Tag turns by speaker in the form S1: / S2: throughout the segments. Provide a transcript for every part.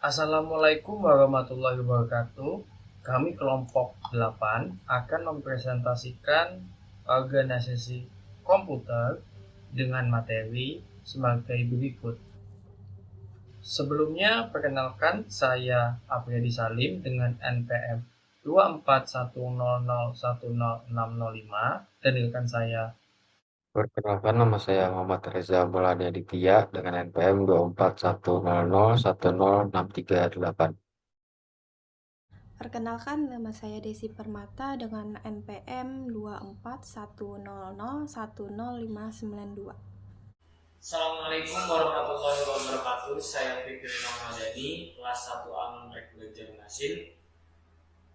S1: Assalamualaikum warahmatullahi wabarakatuh. Kami kelompok 8 akan mempresentasikan organisasi komputer dengan materi sebagai berikut. Sebelumnya, perkenalkan saya Apriyadi Salim dengan NPM 241001065 dan rekan saya.
S2: Perkenalkan, nama saya Muhammad Reza Maulana Aditya dengan NPM 24100106338.
S3: Perkenalkan, nama saya Desi Permata dengan NPM 241001059.
S4: Assalamualaikum warahmatullahi wabarakatuh. Saya Fikri Ramadhani, kelas 1 A Rek Belajar Nasil,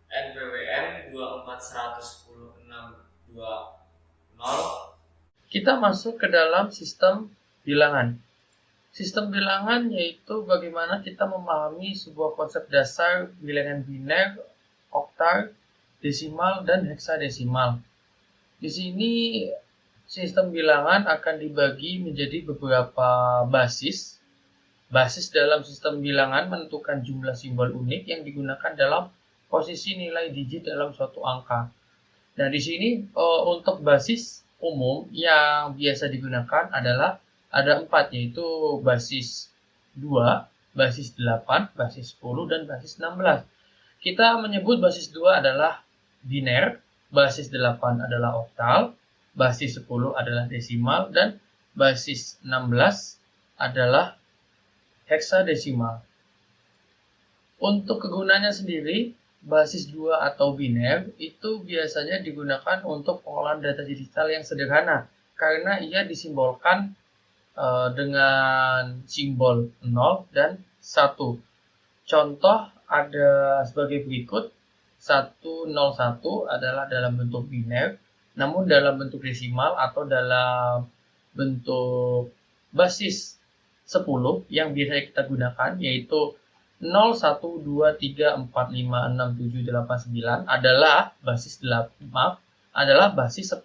S4: NPWM 2410620.
S1: Kita masuk ke dalam sistem bilangan. Sistem bilangan yaitu bagaimana kita memahami sebuah konsep dasar bilangan biner, oktal, desimal, dan heksadesimal. Di sini sistem bilangan akan dibagi menjadi beberapa basis. Basis dalam sistem bilangan menentukan jumlah simbol unik yang digunakan dalam posisi nilai digit dalam suatu angka. Nah, di sini untuk basis umum yang biasa digunakan adalah ada 4, yaitu basis 2, basis 8, basis 10, dan basis 16. Kita menyebut basis 2 adalah biner, basis 8 adalah oktal, basis 10 adalah desimal, dan basis 16 adalah heksadesimal. Untuk kegunaannya sendiri, basis 2 atau biner itu biasanya digunakan untuk pengolahan data digital yang sederhana karena ia disimbolkan dengan simbol 0 dan 1. Contoh ada sebagai berikut. 101 adalah dalam bentuk biner, namun dalam bentuk desimal atau dalam bentuk basis 10 yang biasanya kita gunakan yaitu 0, 1, 2, 3, 4, 5, 6, 7, 8, 9 adalah basis 10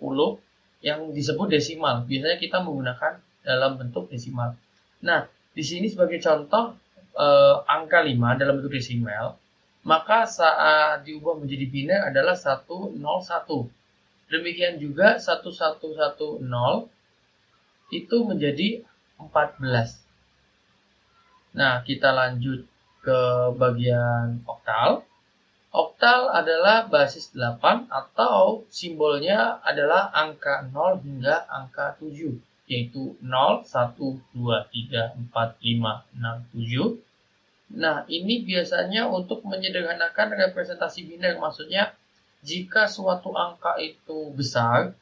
S1: yang disebut desimal. Biasanya kita menggunakan dalam bentuk desimal. Nah, di sini sebagai contoh angka 5 dalam bentuk desimal, maka saat diubah menjadi biner adalah 101. Demikian juga 1110 itu menjadi 14. Nah, kita lanjut ke bagian oktal. Oktal adalah basis 8 atau simbolnya adalah angka 0 hingga angka 7, yaitu 0, 1, 2, 3, 4, 5, 6, 7. Nah, ini biasanya untuk menyederhanakan representasi biner, maksudnya jika suatu angka itu besar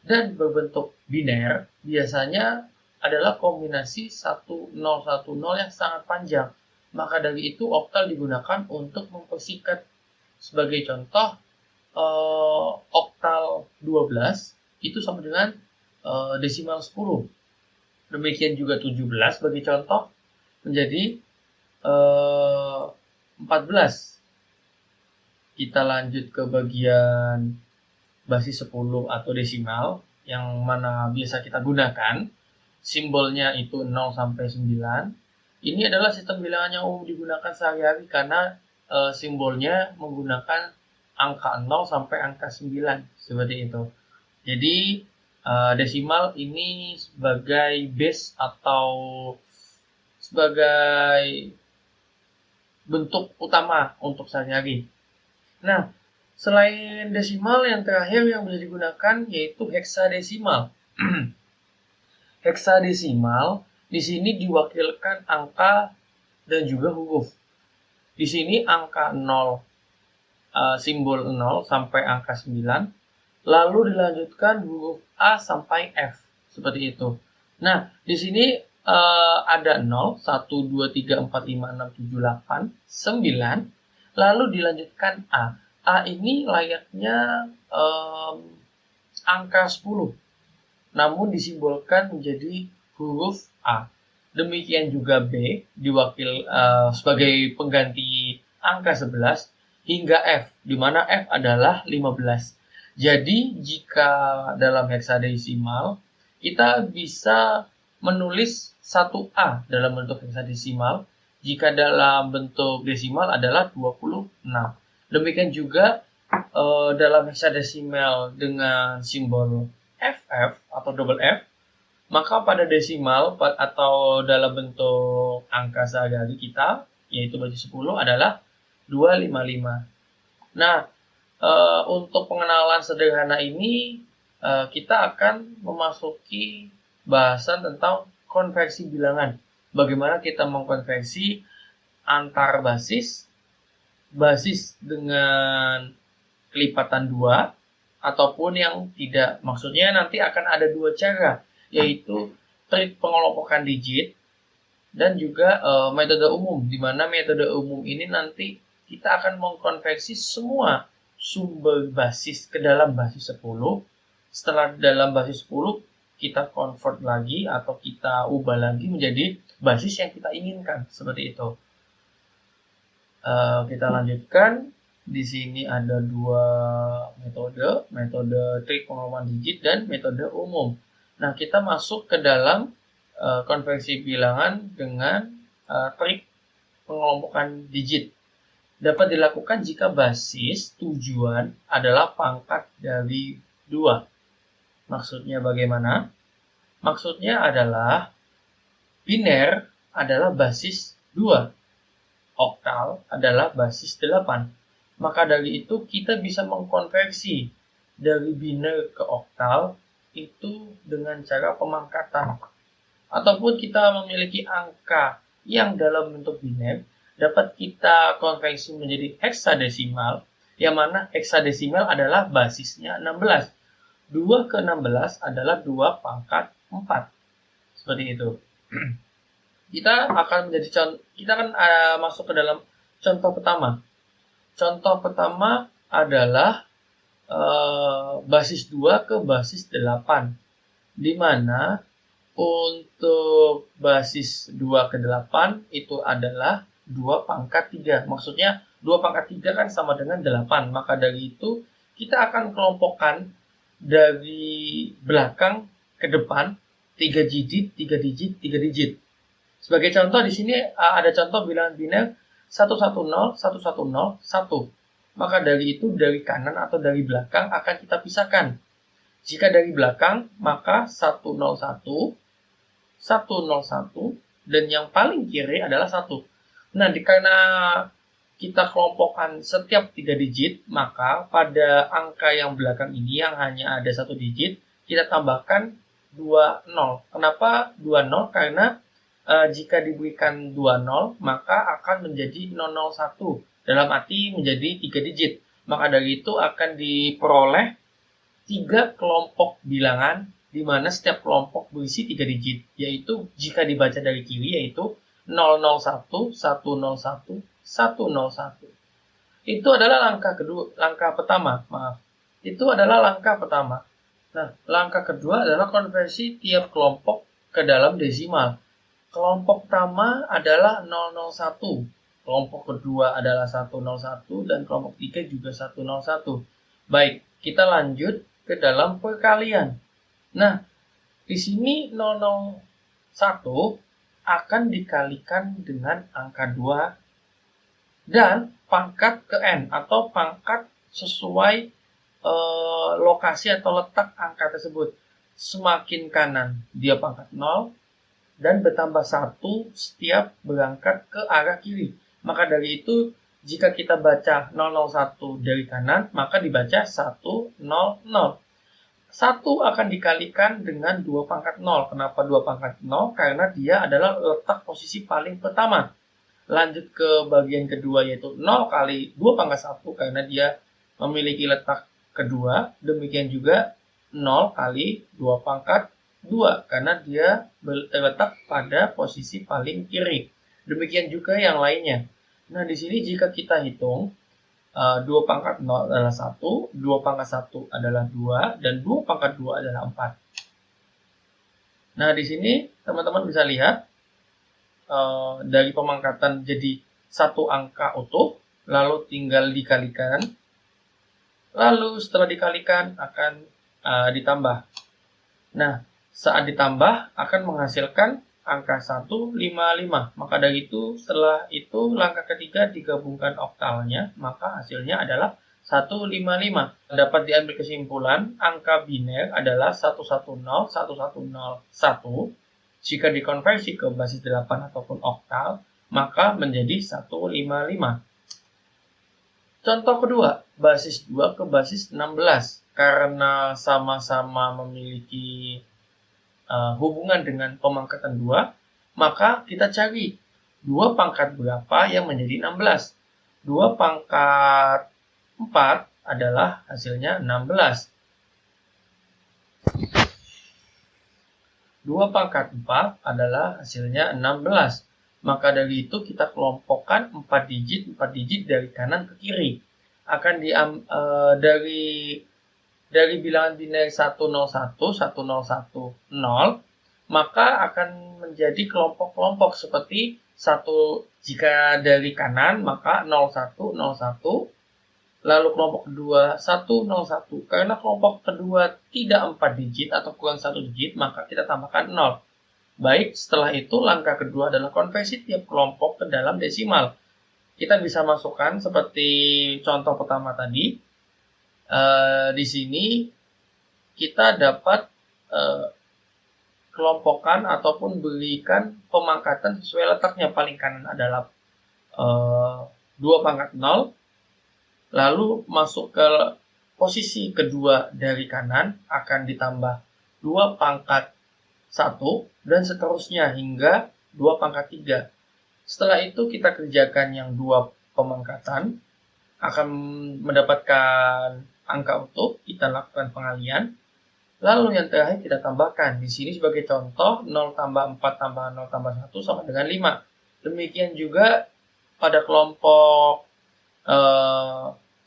S1: dan berbentuk biner, biasanya adalah kombinasi 1010 yang sangat panjang. Maka dari itu oktal digunakan untuk mempersingkat. Sebagai contoh, oktal 12 itu sama dengan desimal 10. Demikian juga 17 sebagai contoh menjadi 14. Kita lanjut ke bagian basis 10 atau desimal yang mana biasa kita gunakan. Simbolnya itu 0 sampai 9. Ini adalah sistem bilangan yang umum digunakan sehari-hari karena simbolnya menggunakan angka 0 sampai angka 9 seperti itu. Jadi desimal ini sebagai base atau sebagai bentuk utama untuk sehari-hari. Nah, selain desimal, yang terakhir yang bisa digunakan yaitu heksadesimal. Heksadesimal di sini diwakilkan angka dan juga huruf. Di sini angka 0, simbol 0 sampai angka 9, lalu dilanjutkan huruf A sampai F, seperti itu. Nah, di sini ada 0, 1, 2, 3, 4, 5, 6, 7, 8, 9, lalu dilanjutkan A. A ini layaknya angka 10, namun disimbolkan menjadi huruf A. Demikian juga B diwakil sebagai pengganti angka 11 hingga F, di mana F adalah 15. Jadi jika dalam heksadesimal kita bisa menulis 1A dalam bentuk heksadesimal Jika dalam bentuk desimal adalah 26. Demikian juga dalam hexadesimal dengan simbol FF atau double F, maka pada desimal atau dalam bentuk angka sehari-hari kita, yaitu bagi 10 adalah 255. Nah, untuk pengenalan sederhana ini, kita akan memasuki bahasan tentang konversi bilangan. Bagaimana kita mengkonversi antar basis dengan kelipatan 2, ataupun yang tidak. Maksudnya nanti akan ada dua cara, yaitu trik pengelompokan digit dan juga metode umum, di mana metode umum ini nanti kita akan mengkonversi semua sumber basis ke dalam basis 10. Setelah dalam basis 10 kita convert lagi atau kita ubah lagi menjadi basis yang kita inginkan, seperti itu. Kita lanjutkan. Di sini ada dua metode trik pengelompokan digit dan metode umum. Nah, kita masuk ke dalam konversi bilangan dengan trik pengelompokan digit. Dapat dilakukan jika basis tujuan adalah pangkat dari 2. Maksudnya bagaimana? Maksudnya adalah biner adalah basis 2. Oktal adalah basis 8. Maka dari itu kita bisa mengkonversi dari biner ke oktal itu dengan cara pemangkatan. Ataupun kita memiliki angka yang dalam bentuk biner, dapat kita konversi menjadi heksadesimal, yang mana heksadesimal adalah basisnya 16. 2 ke 16 adalah 2 pangkat 4. Seperti itu. Kita akan masuk ke dalam contoh pertama. Contoh pertama adalah basis 2 ke basis 8, di mana untuk basis 2 ke 8 itu adalah 2 pangkat 3. Maksudnya 2 pangkat 3 kan sama dengan 8. Maka dari itu kita akan kelompokkan dari belakang ke depan 3 digit, 3 digit, 3 digit. Sebagai contoh di sini ada contoh bilangan biner 110, 110, 1. Maka dari itu dari kanan atau dari belakang akan kita pisahkan. Jika dari belakang, maka 101, 101, dan yang paling kiri adalah 1. Nah, karena kita kelompokkan setiap 3 digit, maka pada angka yang belakang ini yang hanya ada 1 digit, kita tambahkan 2 0. Kenapa 2 0? Karena jika diberikan 20, maka akan menjadi 001. Dalam arti menjadi 3 digit. Maka dari itu akan diperoleh 3 kelompok bilangan, di mana setiap kelompok berisi 3 digit. Yaitu jika dibaca dari kiri, yaitu 001, 101, 101. Itu adalah langkah pertama. Itu adalah langkah pertama. Nah, langkah kedua adalah konversi tiap kelompok ke dalam desimal. Kelompok pertama adalah 001, kelompok kedua adalah 101, dan kelompok ketiga juga 101. Baik, kita lanjut ke dalam perkalian. Nah, di sini 001 akan dikalikan dengan angka 2 dan pangkat ke n atau pangkat sesuai lokasi atau letak angka tersebut. Semakin kanan dia pangkat 0, dan bertambah 1 setiap berangkat ke arah kiri. Maka dari itu, jika kita baca 001 dari kanan, maka dibaca 100. 1 akan dikalikan dengan 2 pangkat 0. Kenapa 2 pangkat 0? Karena dia adalah letak posisi paling pertama. Lanjut ke bagian kedua, yaitu 0 kali 2 pangkat 1, karena dia memiliki letak kedua. Demikian juga 0 kali 2 pangkat 2, karena dia terletak pada posisi paling kiri. Demikian juga yang lainnya. Nah, di sini jika kita hitung, 2 pangkat 0 adalah 1, 2 pangkat 1 adalah 2, dan 2 pangkat 2 adalah 4. Nah, di sini teman-teman bisa lihat, dari pemangkatan jadi satu angka utuh, lalu tinggal dikalikan, lalu setelah dikalikan akan ditambah. Nah, saat ditambah akan menghasilkan angka 155. Maka dari itu setelah itu langkah ketiga digabungkan oktalnya, maka hasilnya adalah 155. Dapat diambil kesimpulan angka biner adalah 110, 1101. Jika dikonversi ke basis 8 ataupun oktal, maka menjadi 155. Contoh kedua, basis 2 ke basis 16. Karena sama-sama memiliki hubungan dengan pemangkatan 2, maka kita cari 2 pangkat berapa yang menjadi 16. 2 pangkat 4 adalah hasilnya 16. 2 pangkat 4 adalah hasilnya 16. Maka dari itu kita kelompokkan 4 digit dari kanan ke kiri. Akan dari bilangan biner 101, 1010, maka akan menjadi kelompok-kelompok seperti 1 jika dari kanan maka 0101, lalu kelompok kedua 101. Karena kelompok kedua tidak 4 digit atau kurang 1 digit, maka kita tambahkan 0. Baik, setelah itu langkah kedua adalah konversi tiap kelompok ke dalam desimal. Kita bisa masukkan seperti contoh pertama tadi. Di sini kita dapat kelompokkan ataupun berikan pemangkatan sesuai letaknya. Paling kanan adalah 2 pangkat 0. Lalu masuk ke posisi kedua dari kanan akan ditambah 2 pangkat 1 dan seterusnya hingga 2 pangkat 3. Setelah itu kita kerjakan yang 2 pemangkatan, akan mendapatkan angka utuh, kita lakukan pengalian. Lalu yang terakhir kita tambahkan. Di sini sebagai contoh 0 tambah 4 tambah 0 tambah 1 sama dengan 5. Demikian juga pada kelompok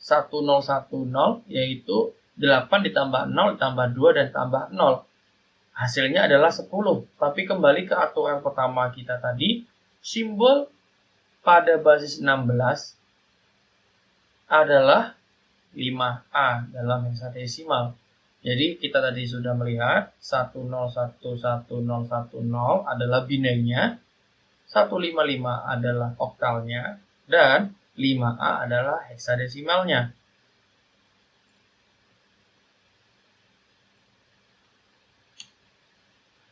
S1: 1010, yaitu 8 ditambah 0 ditambah 2 dan tambah 0. Hasilnya adalah 10. Tapi kembali ke aturan pertama kita tadi, simbol pada basis 16 adalah 5A dalam hexadesimal. Jadi kita tadi sudah melihat 10111010 adalah binernya, 155 adalah oktalnya, dan 5A adalah hexadesimalnya.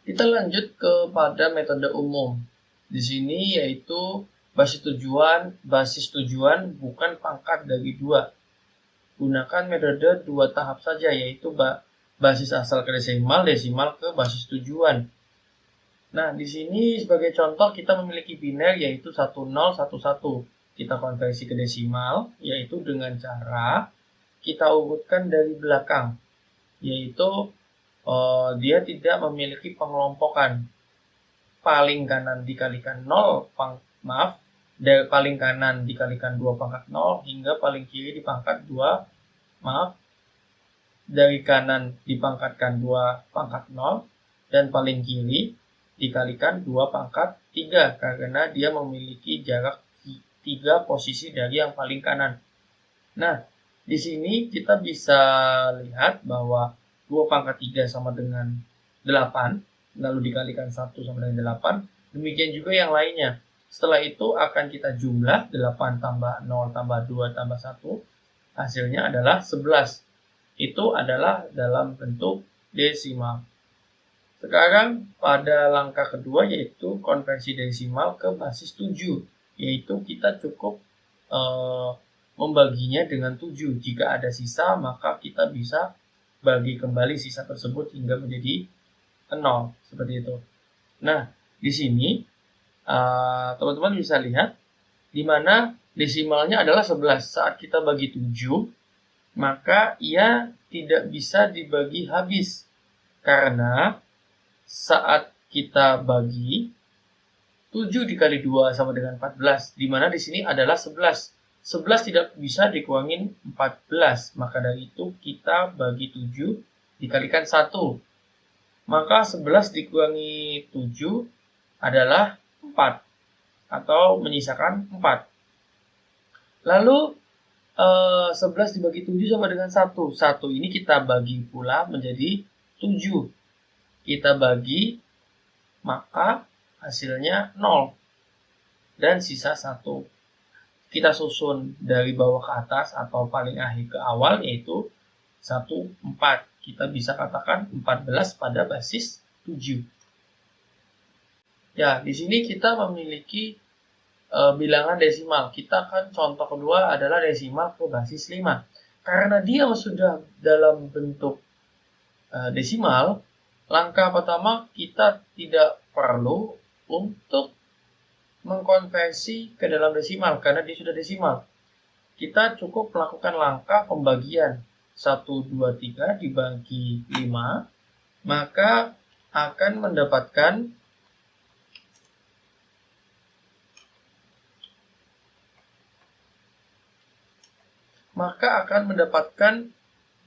S1: Kita lanjut kepada metode umum. Di sini yaitu basis tujuan bukan pangkat dari 2. Gunakan metode 2 tahap saja, yaitu basis asal ke desimal, desimal ke basis tujuan. Nah, di sini sebagai contoh kita memiliki biner yaitu 1011. Kita konversi ke desimal yaitu dengan cara kita urutkan dari belakang, yaitu dia tidak memiliki pengelompokan. Paling kanan dikalikan 0, dari paling kanan dikalikan 2 pangkat 0 hingga paling kiri dipangkat 2, dari kanan dipangkatkan 2 pangkat 0 dan paling kiri dikalikan 2 pangkat 3 karena dia memiliki jarak 3 posisi dari yang paling kanan. Nah, di sini kita bisa lihat bahwa 2 pangkat 3 sama dengan 8, lalu dikalikan 1 sama dengan 8. Demikian juga yang lainnya. Setelah itu akan kita jumlah 8 tambah 0 tambah 2 tambah 1. Hasilnya adalah 11. Itu adalah dalam bentuk desimal. Sekarang pada langkah kedua yaitu konversi desimal ke basis 7. Yaitu kita cukup membaginya dengan 7. Jika ada sisa maka kita bisa bagi kembali sisa tersebut hingga menjadi 0, seperti itu. Nah, di sini teman-teman bisa lihat di mana desimalnya adalah 11. Saat kita bagi 7, maka ia tidak bisa dibagi habis. Karena saat kita bagi 7 dikali 2 sama dengan 14, di mana di sini adalah 11. 11 tidak bisa dikurangin 14, maka dari itu kita bagi 7 dikalikan 1. Maka 11 dikurangi 7 adalah 4, atau menyisakan 4. Lalu 11 dibagi 7 sama dengan 1. 1 ini kita bagi pula menjadi 7. Kita bagi, maka hasilnya 0 dan sisa 1. Kita susun dari bawah ke atas atau paling akhir ke awal, yaitu 1, 4. Kita bisa katakan 14 pada basis 7. Ya, di sini kita memiliki bilangan desimal. Kita kan contoh kedua adalah desimal ke basis 5. Karena dia sudah dalam bentuk desimal, langkah pertama kita tidak perlu untuk mengkonversi ke dalam desimal karena dia sudah desimal. Kita cukup melakukan langkah pembagian 1, 2, 3 dibagi 5, maka akan mendapatkan maka akan mendapatkan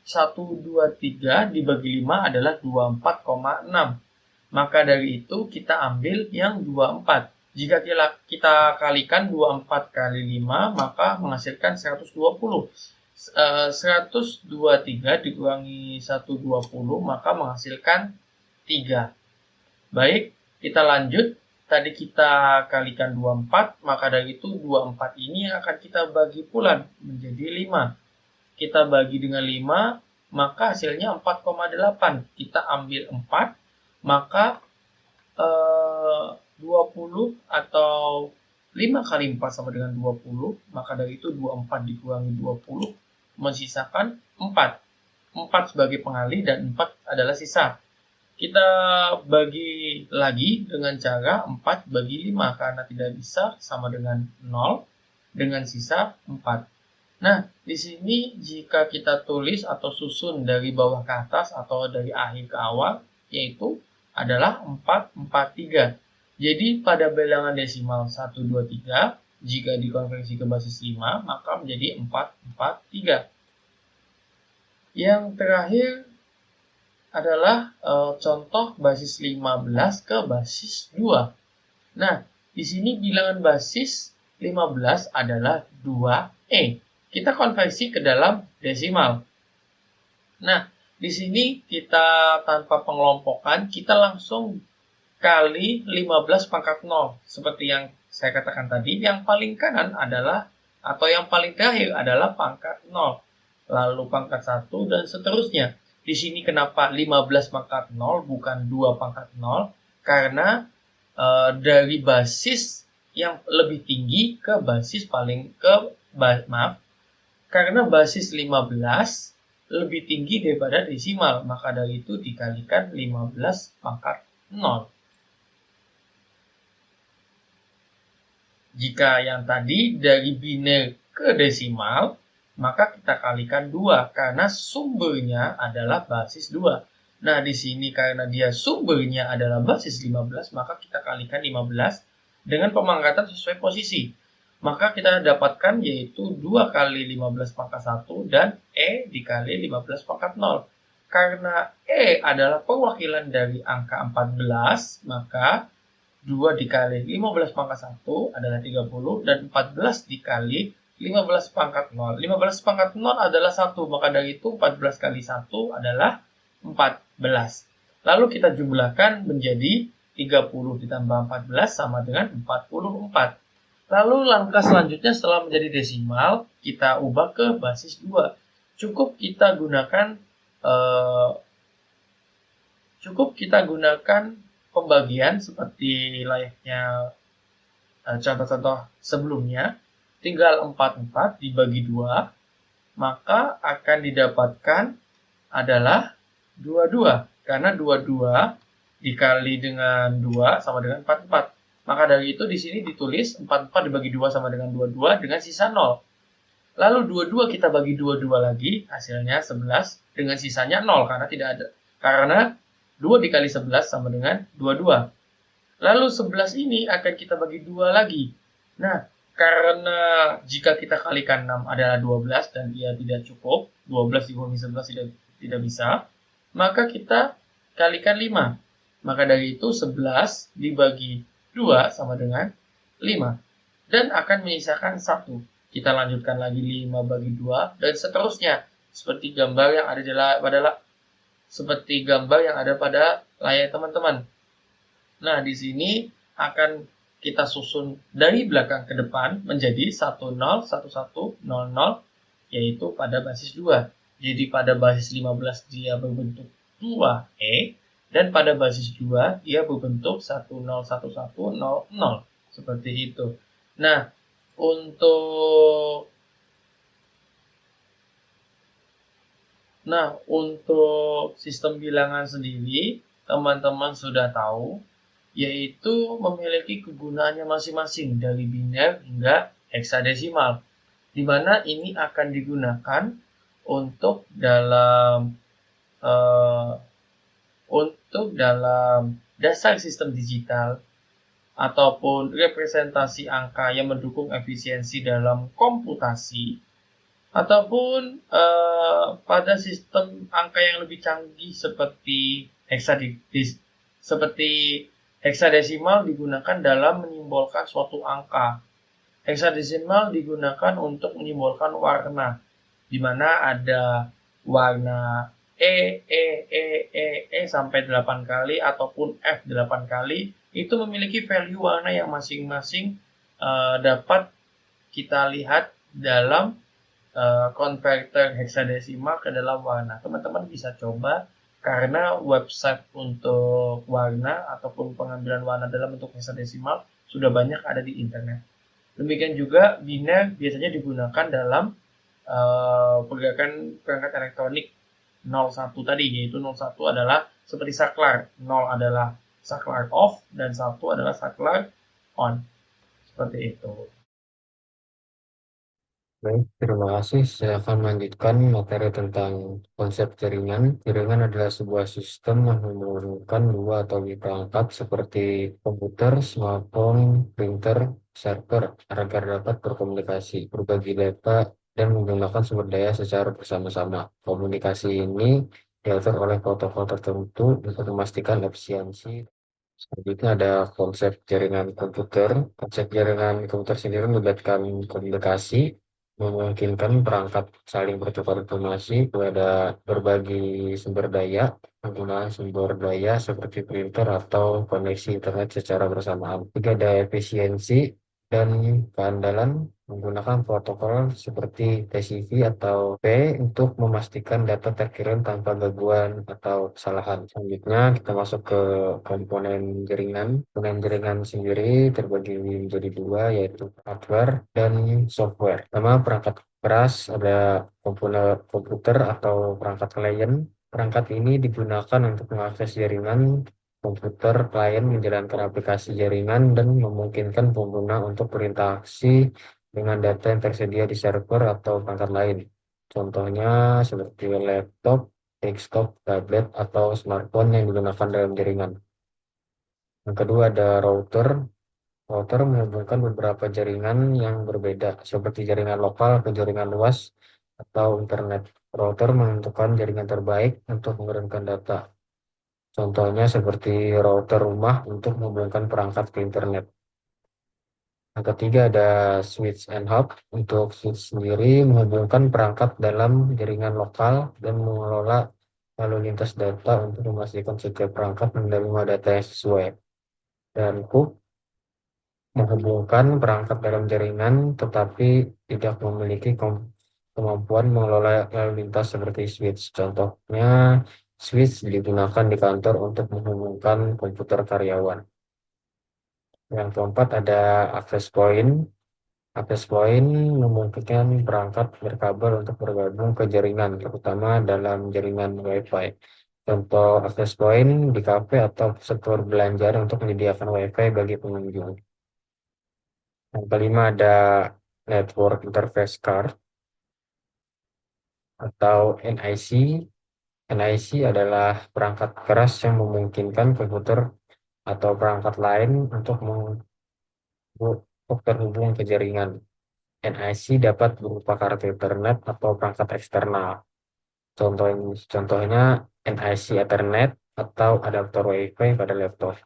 S1: 1, 2, 3 dibagi 5 adalah 24,6. Maka dari itu kita ambil yang 24. Jika kita kalikan 24 kali 5, maka menghasilkan 120. 123 dikurangi 120, maka menghasilkan 3. Baik, kita lanjut. Tadi kita kalikan 24, maka dari itu 24 ini akan kita bagi pula menjadi 5. Kita bagi dengan 5, maka hasilnya 4,8. Kita ambil 4, maka 20 atau 5 kali 4 sama dengan 20, maka dari itu 24 dikurangi 20 mensisakan 4. 4 sebagai pengalih dan 4 adalah sisa. Kita bagi lagi dengan cara 4 bagi 5 karena tidak bisa sama dengan 0 dengan sisa 4. Nah, di sini jika kita tulis atau susun dari bawah ke atas atau dari akhir ke awal, yaitu adalah 4, 4, 3. Jadi pada bilangan desimal 1, 2, 3, jika dikonversi ke basis 5, maka menjadi 4, 4, 3. Yang terakhir adalah contoh basis 15 ke basis 2. Nah, di sini bilangan basis 15 adalah 2E. Kita konversi ke dalam desimal. Nah, di sini kita tanpa pengelompokan, kita langsung kali 15 pangkat 0. Seperti yang saya katakan tadi, yang paling kanan adalah, atau yang paling terakhir adalah pangkat 0. Lalu pangkat 1 dan seterusnya. Di sini kenapa 15 pangkat 0 bukan 2 pangkat 0? Karena dari basis yang lebih tinggi ke basis karena basis 15 lebih tinggi daripada desimal, maka dari itu dikalikan 15 pangkat 0. Jika yang tadi dari biner ke desimal, maka kita kalikan 2 karena sumbernya adalah basis 2. Nah, di sini karena dia sumbernya adalah basis 15, maka kita kalikan 15 dengan pemangkatan sesuai posisi. Maka kita dapatkan yaitu 2 kali 15 pangkat 1 dan E dikali 15 pangkat 0. Karena E adalah perwakilan dari angka 14, maka 2 dikali 15 pangkat 1 adalah 30 dan 14 dikali 15 pangkat 0. 15 pangkat 0 adalah 1, maka dari itu 14 kali 1 adalah 14. Lalu kita jumlahkan menjadi 30 ditambah 14 sama dengan 44. Lalu langkah selanjutnya setelah menjadi desimal, kita ubah ke basis 2. Cukup kita gunakan pembagian seperti layaknya contoh-contoh sebelumnya. Tinggal 44 dibagi 2, maka akan didapatkan adalah 22. Karena 22 dikali dengan 2 sama dengan 44. Maka dari itu di sini ditulis 44 dibagi 2 sama dengan 22 dengan sisa 0. Lalu 22 kita bagi 22 lagi, hasilnya 11 dengan sisanya 0 karena tidak ada. Karena 2 dikali 11 sama dengan 22. Lalu 11 ini akan kita bagi 2 lagi. Nah, karena jika kita kalikan 6 adalah 12 dan dia tidak cukup, 12 dikurangi 11 tidak bisa, maka kita kalikan 5. Maka dari itu 11 dibagi 2 sama dengan 5. Dan akan menyisakan 1. Kita lanjutkan lagi 5 bagi 2 dan seterusnya. Seperti gambar yang ada pada layar teman-teman. Nah, di sini akan kita susun dari belakang ke depan menjadi 101100, yaitu pada basis 2. Jadi pada basis 15 dia berbentuk 2E, dan pada basis 2 dia berbentuk 101100. Seperti itu. Nah, untuk sistem bilangan sendiri, teman-teman sudah tahu, yaitu memiliki kegunaannya masing-masing dari biner hingga heksadesimal, di mana ini akan digunakan untuk dalam dasar sistem digital ataupun representasi angka yang mendukung efisiensi dalam komputasi, ataupun pada sistem angka yang lebih canggih seperti heksadesimal digunakan dalam menyimbolkan suatu angka. Heksadesimal digunakan untuk menyimbolkan warna, di mana ada warna E sampai 8 kali ataupun F 8 kali, itu memiliki value warna yang masing-masing dapat kita lihat dalam konverter heksadesimal ke dalam warna. Teman-teman bisa coba, karena website untuk warna ataupun pengambilan warna dalam bentuk heksadesimal sudah banyak ada di internet. Demikian juga biner biasanya digunakan dalam pergerakan perangkat elektronik 01 tadi, yaitu 01 adalah seperti saklar, 0 adalah saklar off, dan 1 adalah saklar on. Seperti itu.
S2: Baik, terima kasih. Saya akan melanjutkan materi tentang konsep jaringan. Jaringan adalah sebuah sistem yang menghubungkan dua atau lebih perangkat seperti komputer, smartphone, printer, server agar dapat berkomunikasi, berbagi data, dan menggunakan sumber daya secara bersama-sama. Komunikasi ini diatur oleh protokol tertentu untuk memastikan efisiensi. Selanjutnya ada konsep jaringan komputer. Konsep jaringan komputer sendiri melibatkan komunikasi, memungkinkan perangkat saling bertukar informasi pada berbagi sumber daya, penggunaan sumber daya seperti printer atau koneksi internet secara bersamaan. Juga ada efisiensi dan keandalan, menggunakan protokol seperti TCP atau P untuk memastikan data terkirim tanpa gangguan atau kesalahan. Selanjutnya kita masuk ke komponen jaringan. Komponen jaringan sendiri terbagi menjadi dua, yaitu hardware dan software. Pertama, perangkat keras, ada komputer atau perangkat klien. Perangkat ini digunakan untuk mengakses jaringan. Komputer klien menjalankan aplikasi jaringan dan memungkinkan pengguna untuk berinteraksi dengan data yang tersedia di server atau perangkat lain. Contohnya seperti laptop, desktop, tablet, atau smartphone yang digunakan dalam jaringan. Yang kedua ada router. Router menghubungkan beberapa jaringan yang berbeda, seperti jaringan lokal ke jaringan luas atau internet. Router menentukan jaringan terbaik untuk mengirimkan data. Contohnya seperti router rumah untuk menghubungkan perangkat ke internet. Yang ketiga ada switch and hub. Untuk switch sendiri menghubungkan perangkat dalam jaringan lokal dan mengelola lalu lintas data untuk memastikan setiap perangkat menerima data yang sesuai. Dan hub menghubungkan perangkat dalam jaringan tetapi tidak memiliki kemampuan mengelola lalu lintas seperti switch. Contohnya, switch digunakan di kantor untuk menghubungkan komputer karyawan. Yang keempat ada access point. Access point memungkinkan perangkat berkabel untuk bergabung ke jaringan, terutama dalam jaringan Wi-Fi. Contoh access point di kafe atau pusat perbelanjaan untuk menyediakan Wi-Fi bagi pengunjung. Yang kelima ada network interface card atau NIC. NIC adalah perangkat keras yang memungkinkan komputer atau perangkat lain untuk terhubung ke jaringan. NIC dapat berupa kartu Ethernet atau perangkat eksternal. Contohnya NIC Ethernet atau adaptor Wi-Fi pada laptop.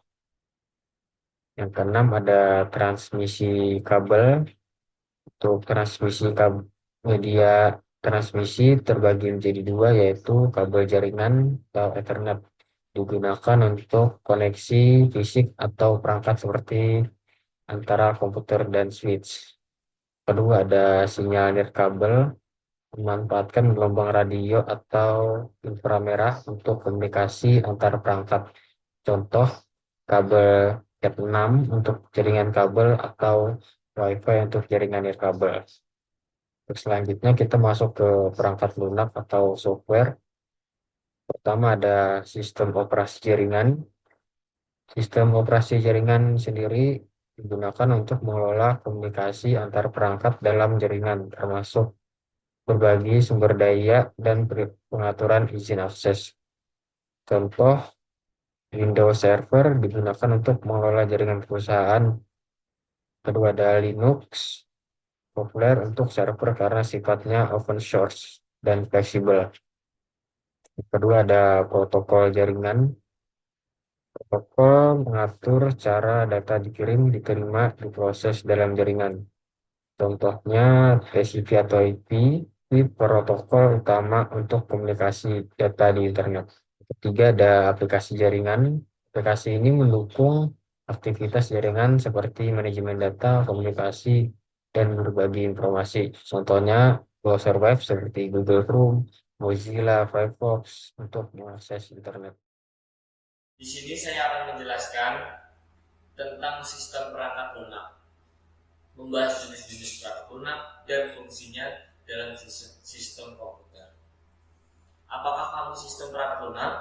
S2: Yang keenam ada transmisi kabel. Untuk transmisi media transmisi terbagi menjadi dua, yaitu kabel jaringan atau Ethernet. digunakan untuk koneksi fisik atau perangkat seperti antara komputer dan switch. Kedua, ada sinyal nirkabel, memanfaatkan gelombang radio atau inframerah untuk komunikasi antar perangkat. Contoh, kabel Cat6 untuk jaringan kabel atau WiFi untuk jaringan nirkabel. Terus selanjutnya kita masuk ke perangkat lunak atau software. Pertama ada sistem operasi jaringan. Sistem operasi jaringan sendiri digunakan untuk mengelola komunikasi antar perangkat dalam jaringan, termasuk berbagi sumber daya dan pengaturan izin akses. Contoh, Windows Server digunakan untuk mengelola jaringan perusahaan. Kedua ada Linux, populer untuk server karena sifatnya open source dan fleksibel. Kedua ada protokol jaringan. Protokol mengatur cara data dikirim, diterima, diproses dalam jaringan. Contohnya TCP atau IP, protokol utama untuk komunikasi data di internet. Ketiga ada aplikasi jaringan. Aplikasi ini mendukung aktivitas jaringan seperti manajemen data, komunikasi, dan berbagi informasi. Contohnya browser web seperti Google Chrome, Mozilla, Firefox untuk mengakses internet.
S4: Di sini saya akan menjelaskan tentang sistem perangkat lunak, membahas jenis-jenis perangkat lunak dan fungsinya dalam sistem komputer. Apakah kamu sistem perangkat lunak?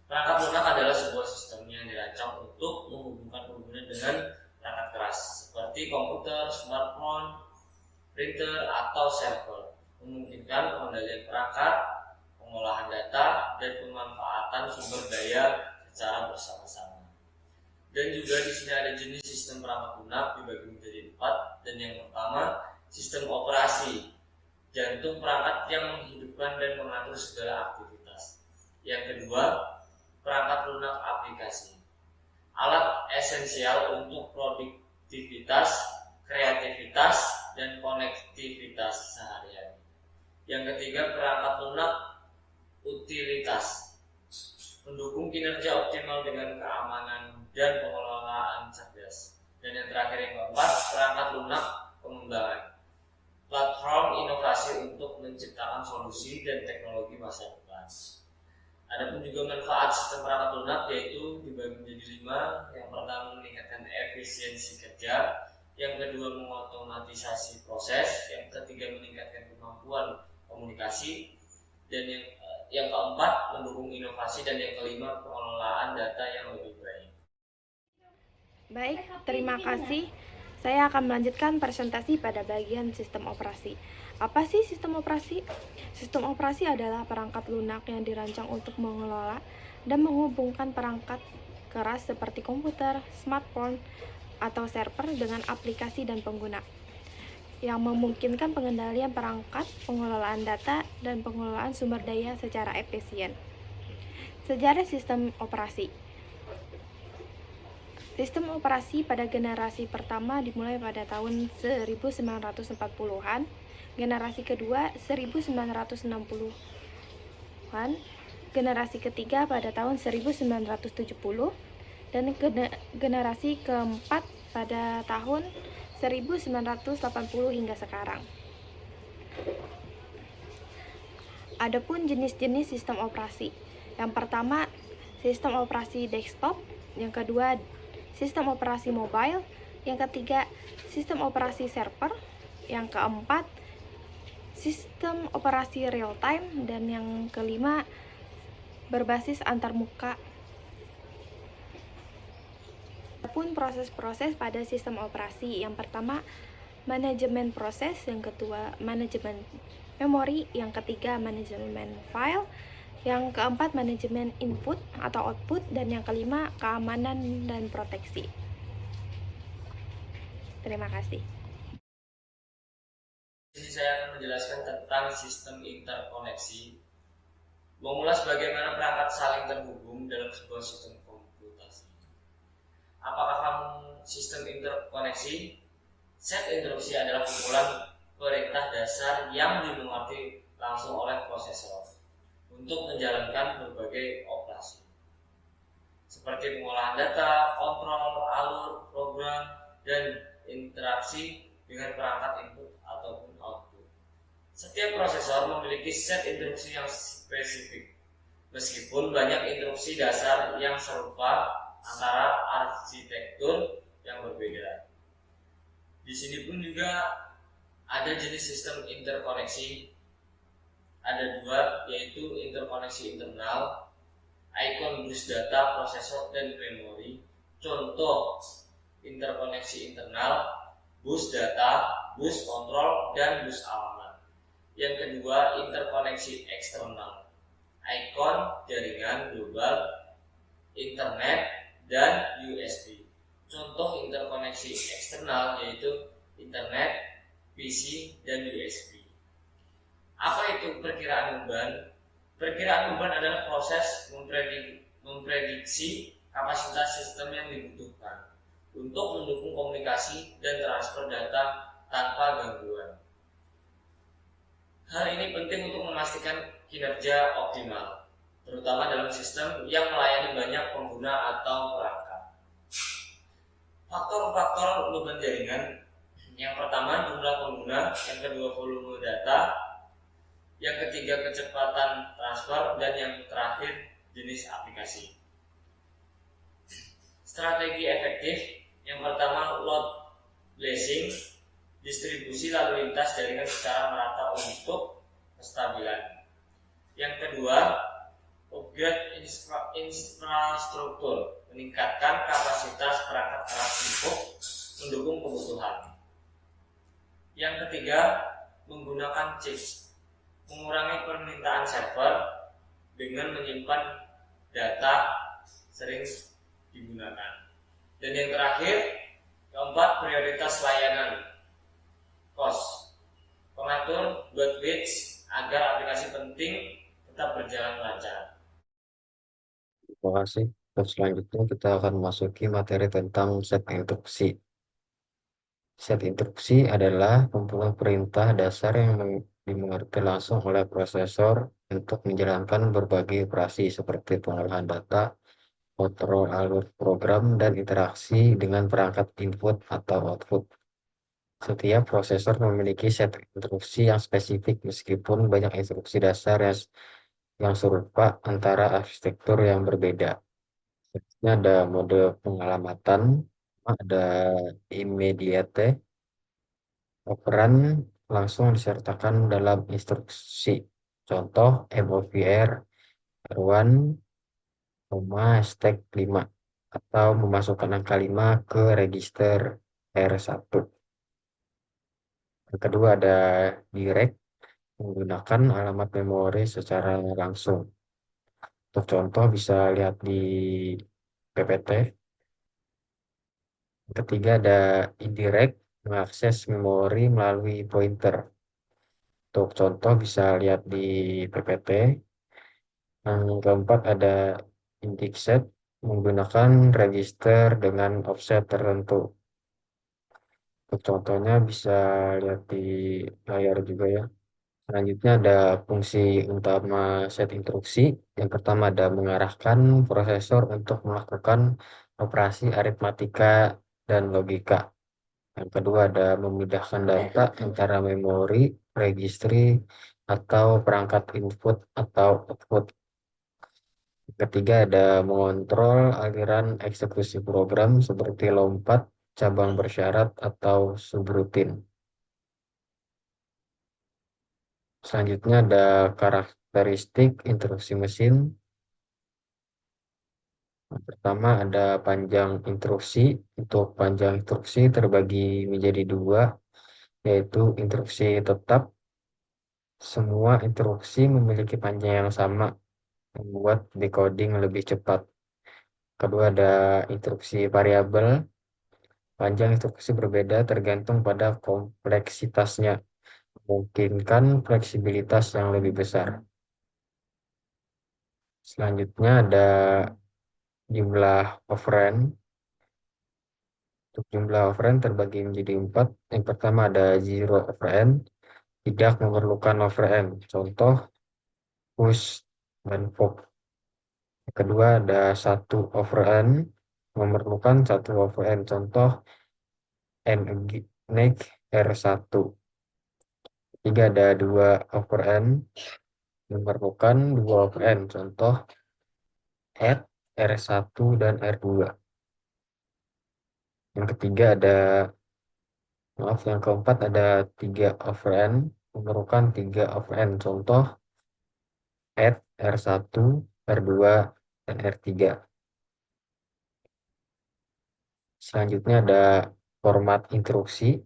S4: Perangkat lunak adalah sebuah sistem yang dirancang untuk menghubungkan pengguna dengan perangkat keras seperti komputer, smartphone, printer, atau server, memungkinkan pengendalian perangkat, pengolahan data, dan pemanfaatan sumber daya secara bersama-sama. Dan juga di sini ada jenis sistem perangkat lunak dibagi menjadi 4, dan yang pertama sistem operasi, jantung perangkat yang menghidupkan dan mengatur segala aktivitas. Yang kedua, perangkat lunak aplikasi, alat esensial untuk produktivitas, kreativitas, dan konektivitas sehari-hari. Yang ketiga, perangkat lunak utilitas, mendukung kinerja optimal dengan keamanan dan pengelolaan cerdas. Dan yang terakhir yang keempat, perangkat lunak pengembangan, platform inovasi untuk menciptakan solusi dan teknologi masa depan. Adapun juga manfaat sistem perangkat lunak yaitu dibagi menjadi 5. Yang pertama meningkatkan efisiensi kerja, yang kedua mengotomatisasi proses, yang ketiga meningkatkan kemampuan komunikasi, dan yang keempat mendukung inovasi, dan yang kelima pengelolaan data yang lebih baik.
S3: Baik, terima kasih. Saya akan melanjutkan presentasi pada bagian sistem operasi. Apa sih sistem operasi? Sistem operasi adalah perangkat lunak yang dirancang untuk mengelola dan menghubungkan perangkat keras seperti komputer, smartphone, atau server dengan aplikasi dan pengguna, yang memungkinkan pengendalian perangkat, pengelolaan data, dan pengelolaan sumber daya secara efisien. Sejarah sistem operasi. Sistem operasi pada generasi pertama dimulai pada tahun 1940-an, generasi kedua 1960-an, generasi ketiga pada tahun 1970, dan generasi keempat pada tahun 1980 hingga sekarang. Adapun jenis-jenis sistem operasi. Yang pertama, sistem operasi desktop, yang kedua sistem operasi mobile, yang ketiga sistem operasi server, yang keempat sistem operasi real time, dan yang kelima berbasis antarmuka. Adapun proses-proses pada sistem operasi, yang pertama manajemen proses, yang kedua manajemen memori, yang ketiga manajemen file, yang keempat manajemen input atau output, dan yang kelima keamanan dan proteksi. Terima kasih.
S4: Jadi saya akan menjelaskan tentang sistem interkoneksi, mengulas bagaimana perangkat saling terhubung dalam sebuah sistem komputasi. Apakah kamu sistem interkoneksi? Set instruksi adalah kumpulan perintah dasar yang dimengerti langsung oleh prosesor untuk menjalankan berbagai operasi. seperti pengolahan data, kontrol, alur, program, dan interaksi dengan perangkat input ataupun output. Setiap prosesor memiliki set instruksi yang spesifik, meskipun banyak instruksi dasar yang serupa antara arsitektur yang berbeda. Di sini pun juga ada jenis sistem interkoneksi. Ada dua, yaitu interkoneksi internal, icon bus data, prosesor, dan memori. Contoh interkoneksi internal, bus data, bus kontrol, dan bus alamat. Yang kedua, interkoneksi eksternal, icon, jaringan global, internet, dan USB. Contoh interkoneksi eksternal yaitu internet, PC, dan USB. Apa itu perkiraan beban? Perkiraan beban adalah proses memprediksi kapasitas sistem yang dibutuhkan untuk mendukung komunikasi dan transfer data tanpa gangguan. Hal ini penting untuk memastikan kinerja optimal, terutama dalam sistem yang melayani banyak pengguna atau perangkat. Faktor-faktor beban jaringan: yang pertama, jumlah pengguna; yang kedua, volume data; yang ketiga, kecepatan transfer; dan yang terakhir, jenis aplikasi. Strategi efektif: yang pertama, load balancing, distribusi lalu lintas jaringan secara merata untuk kestabilan. Yang kedua, upgrade infrastruktur, meningkatkan kapasitas perangkat keras untuk mendukung kebutuhan. Yang ketiga, menggunakan chips, mengurangi permintaan server dengan menyimpan data sering digunakan. Dan yang terakhir, keempat, prioritas layanan, cost, pengatur bandwidth agar aplikasi penting tetap berjalan lancar.
S2: Terima kasih. Dan selanjutnya kita akan memasuki materi tentang set instruksi. Set instruksi adalah kumpulan perintah dasar yang dimengerti langsung oleh prosesor untuk menjalankan berbagai operasi seperti pengolahan data, kontrol alur program, dan interaksi dengan perangkat input atau output. Setiap prosesor memiliki set instruksi yang spesifik meskipun banyak instruksi dasar yang serupa antara arsitektur yang berbeda. Ini ada mode pengalamatan, ada immediate, operan langsung disertakan dalam instruksi. Contoh MOVR R1, stack 5 atau memasukkan angka 5 ke register R1. Yang kedua ada direct, menggunakan alamat memori secara langsung. Untuk contoh bisa lihat di PPT. Yang ketiga ada indirect, mengakses memori melalui pointer. Untuk contoh bisa lihat di PPT. Yang keempat ada indexed, menggunakan register dengan offset tertentu. Untuk contohnya bisa lihat di layar juga ya. Selanjutnya ada fungsi utama set instruksi. Yang pertama ada mengarahkan prosesor untuk melakukan operasi aritmatika dan logika. Yang kedua ada memindahkan data antara memori, registry, atau perangkat input atau output. Yang ketiga ada mengontrol aliran eksekusi program seperti lompat, cabang bersyarat, atau subrutin. Selanjutnya ada karakteristik instruksi mesin. Yang pertama ada panjang instruksi. Untuk panjang instruksi terbagi menjadi dua, yaitu instruksi tetap. Semua instruksi memiliki panjang yang sama, membuat decoding lebih cepat. Kedua ada instruksi variabel. Panjang instruksi berbeda tergantung pada kompleksitasnya, memungkinkan fleksibilitas yang lebih besar. Selanjutnya ada jumlah operand. Untuk jumlah operand terbagi menjadi 4. Yang pertama ada zero operand, tidak memerlukan operand. Contoh push dan pop. Kedua ada 1/n, memerlukan 1/n. Contoh NEG R1. Ketiga ada 2/n, memerlukan 2/n. Contoh add R1 dan R2. Yang ketiga yang keempat ada 3/n, memerlukan 3/n. Contoh add R1, R2, dan R3. Selanjutnya ada format instruksi.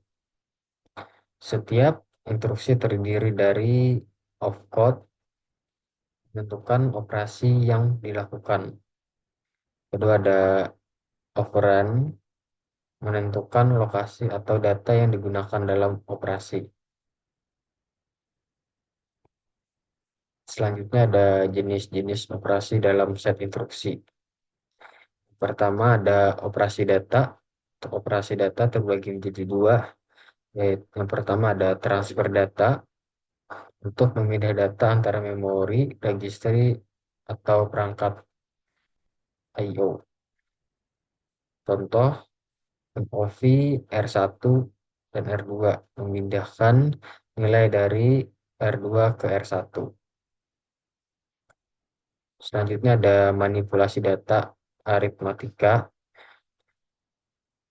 S2: Setiap instruksi terdiri dari opcode, menentukan operasi yang dilakukan. Kedua ada operand, menentukan lokasi atau data yang digunakan dalam operasi. Selanjutnya ada jenis-jenis operasi dalam set instruksi. Pertama ada operasi data. Untuk operasi data terbagi menjadi dua. Yang pertama ada transfer data, untuk memindah data antara memori, registry, atau perangkat I/O. Contoh MOV R1 dan R2, memindahkan nilai dari R2 ke R1. Selanjutnya ada manipulasi data aritmatika.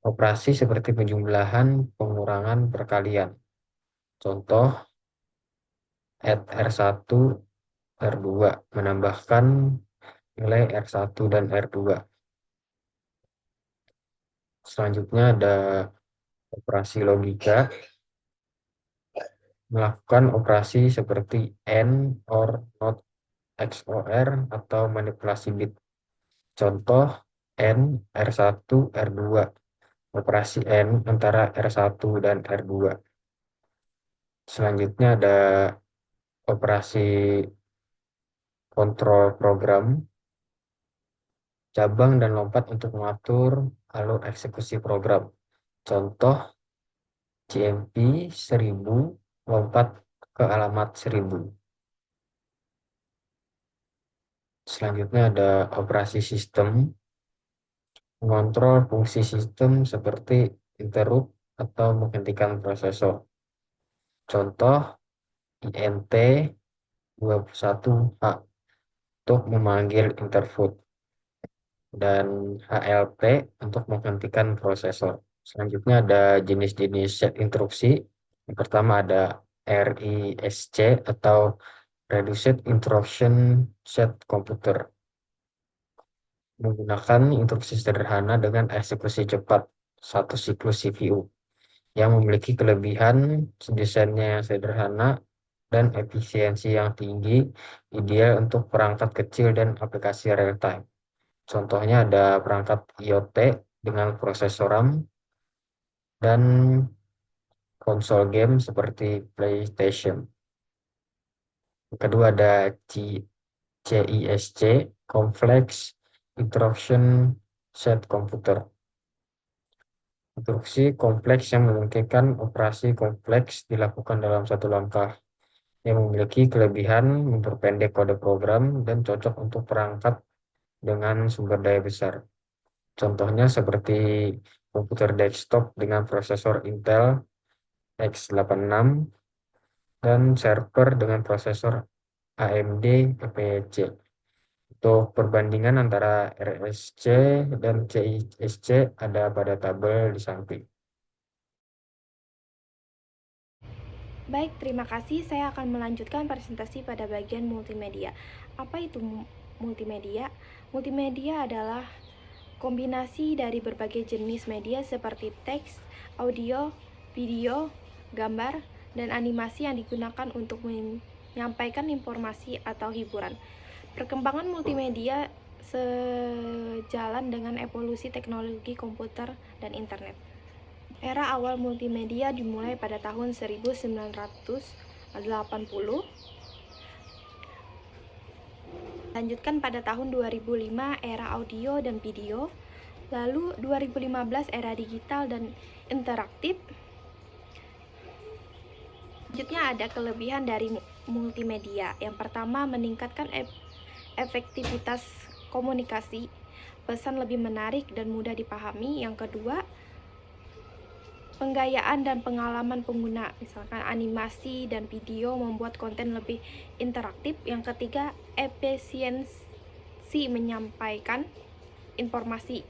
S2: Operasi seperti penjumlahan, pengurangan, perkalian. Contoh add R1, R2, menambahkan nilai R1 dan R2. Selanjutnya ada operasi logika, melakukan operasi seperti AND, OR, NOT, XOR, atau manipulasi bit. Contoh AND R1, R2, operasi AND antara R1 dan R2. Selanjutnya ada operasi kontrol program, cabang dan lompat untuk mengatur alur eksekusi program. Contoh JMP 1000, lompat ke alamat 1000. Selanjutnya ada operasi sistem, mengontrol fungsi sistem seperti interrupt atau menghentikan prosesor. Contoh INT 21H untuk memanggil interrupt, dan HLP untuk menghentikan prosesor. Selanjutnya ada jenis-jenis set instruksi. Yang pertama ada RISC atau Reduced Instruction Set Computer, menggunakan instruksi sederhana dengan eksekusi cepat, satu siklus CPU, yang memiliki kelebihan desainnya yang sederhana dan efisiensi yang tinggi, ideal untuk perangkat kecil dan aplikasi real-time. Contohnya ada perangkat IoT dengan prosesor RAM dan konsol game seperti PlayStation. Kedua ada CISC, Complex Instruction Set Computer. Instruksi kompleks yang memungkinkan operasi kompleks dilakukan dalam satu langkah, yang memiliki kelebihan memperpendek kode program dan cocok untuk perangkat dengan sumber daya besar. Contohnya seperti komputer desktop dengan prosesor Intel x86 dan server dengan prosesor AMD EPC. Untuk perbandingan antara RSC dan CISC ada pada tabel di samping.
S3: Baik, terima kasih. Saya akan melanjutkan presentasi pada bagian multimedia. Apa itu multimedia? Multimedia adalah kombinasi dari berbagai jenis media seperti teks, audio, video, gambar, dan animasi yang digunakan untuk menyampaikan informasi atau hiburan. Perkembangan multimedia sejalan dengan evolusi teknologi komputer dan internet. Era awal multimedia dimulai pada tahun 1980, lanjutkan pada tahun 2005 era audio dan video, lalu 2015 era digital dan interaktif. Selanjutnya ada kelebihan dari multimedia. Yang pertama, meningkatkan efektivitas komunikasi, pesan lebih menarik dan mudah dipahami. Yang kedua, penggayaan dan pengalaman pengguna, misalkan animasi dan video membuat konten lebih interaktif. Yang ketiga, efisiensi menyampaikan informasi.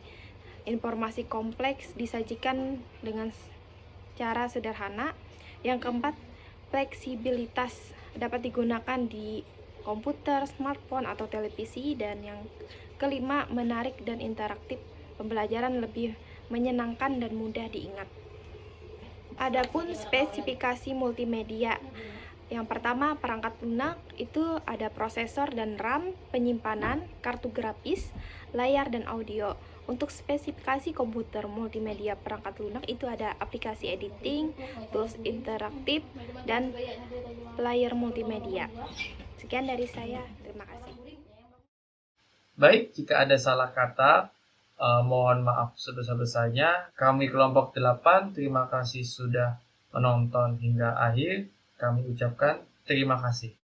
S3: Informasi kompleks disajikan dengan cara sederhana. Yang keempat, fleksibilitas dapat digunakan di komputer, smartphone, atau televisi. Dan yang kelima, menarik dan interaktif. Pembelajaran lebih menyenangkan dan mudah diingat. Adapun spesifikasi multimedia. Yang pertama, perangkat lunak itu ada prosesor dan RAM, penyimpanan, kartu grafis, layar, dan audio. Untuk spesifikasi komputer multimedia perangkat lunak itu ada aplikasi editing, tools interaktif, dan player multimedia. Sekian dari saya, terima kasih.
S1: Baik, jika ada salah kata, mohon maaf sebesar-besarnya. Kami kelompok 8, terima kasih sudah menonton hingga akhir. Kami ucapkan terima kasih.